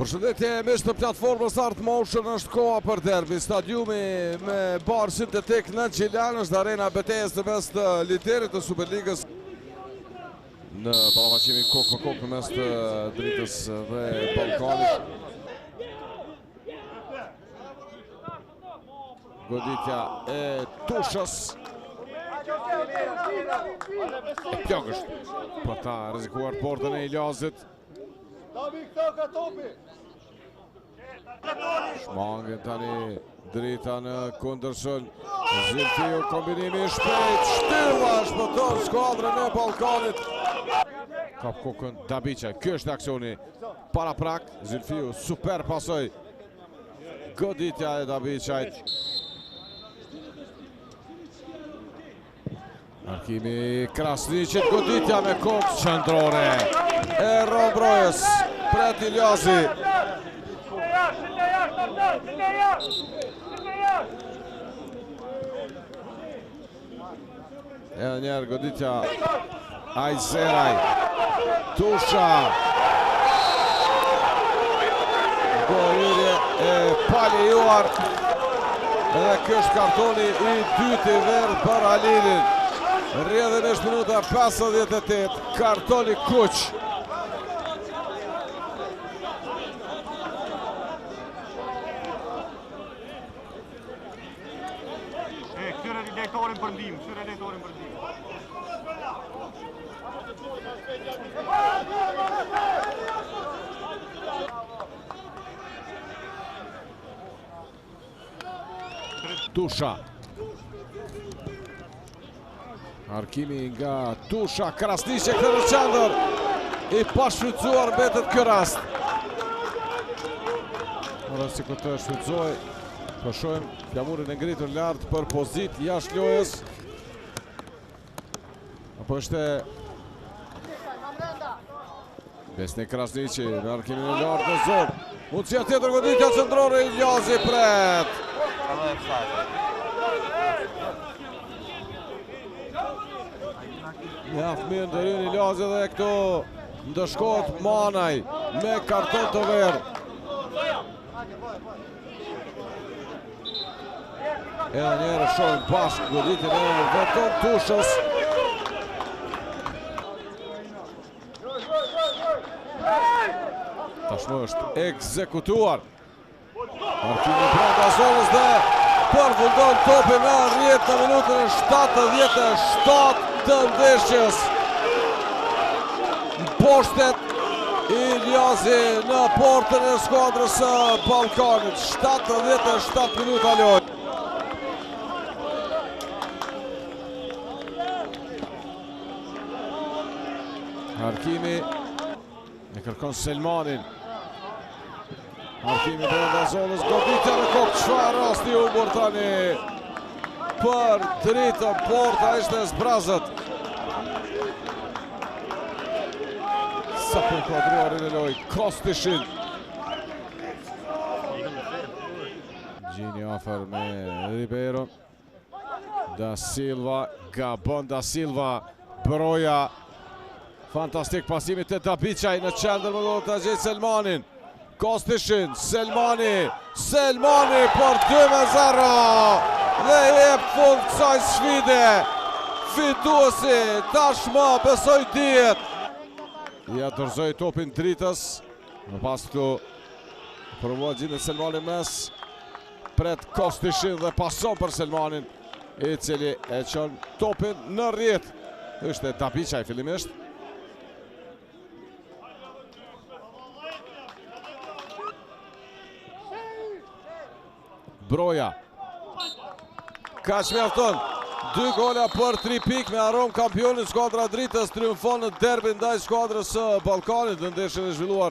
Përshëndetje miq të platformës Art Motion, është koha për derbi. Stadiumi me barë sintetik në Gjilan është arena betejës të mes të liderit të Superligës. Në ballafaqimi kokë me kokë në mes të Dritës dhe Ballkanit. Goditja e Tushës. Pjogësht për ta rrezikuar portën e Iljazit. Shmangin tani Drita në kundërshën. Zilfiu kombinimi i shpejt, shtylla shpëton skuadrën e Ballkanit. Kap kokën Dabiqaj, ky është aksioni para prak. Zilfiu super pasoj. Goditja e Dabiqajt. Arkimi Krasniqit, goditja me kokë qendrore e Rombrojës, pret Iljazi. Edhe njerë goditja Ajzeraj. Tusha. Gojyrje e paljejuar. Edhe kjo është kartoni i dytë i verdh për Alinin. Rrjedhimisht minuta 58, kartoni kuq. Këtyre lejtorin për ndim, këtyre lejtorin për ndim. Tusha. Arkimi nga Tusha, Krasniqe këtë në qendër. I pashfrytzuar mbetet kjo rast. Ora si këtë shfrytzoj. Po shohim flamurin e ngritur lart për pozitë jashtë lojës. Apo është Besnik Krasniqi në arkimin e lartë në zonë. Mundësia tjetër, goditja centrore, Iljazi pret. Mjaft mirë ndërhyn Iljazi dhe këtu ndëshkohet Manaj me karton të verdh. Edhe njerë shohim bashkë goditjen e veton Tushës. Tashmë është ekzekutuar. Arkimi brenda zonës dhe përfundon topi me rrjet në minutën e 77 të ndeshjes. Poshtet Iljazi në portën e skuadrës së Ballkanit. 77 minuta lojë. Arkimi e kërkon Selmanin. Arkimi brenda zonës, goditja në kokë, çfarë rasti u bër tani për Dritën, porta ishte zbrazët. Sa për kuadruarin e lojë, Kostishin. Gjini afer me Ribeiro. Da Silva, gabon Da Silva, Broja. Fantastik pasimi të Dabiqaj në qendër më do të gjetë Selmanin. Kostishin, Selmani për 2-0 dhe jep fund kësaj sfide. Fituesi tashmë besoj dihet. Ja dorëzoi topin Dritës. Më pas këtu provoi gjinë Selmani mes. Pret Kostishin dhe pason për Selmanin, i cili e çon topin në rrjet. Ishte Dabiqaj fillimisht. Broja. Kaq mjafton. 2 gola për 3 pikë me aromë kampionit skuadra Dritës triumfon në derbin ndaj skuadrës së Ballkanit në ndeshjen e zhvilluar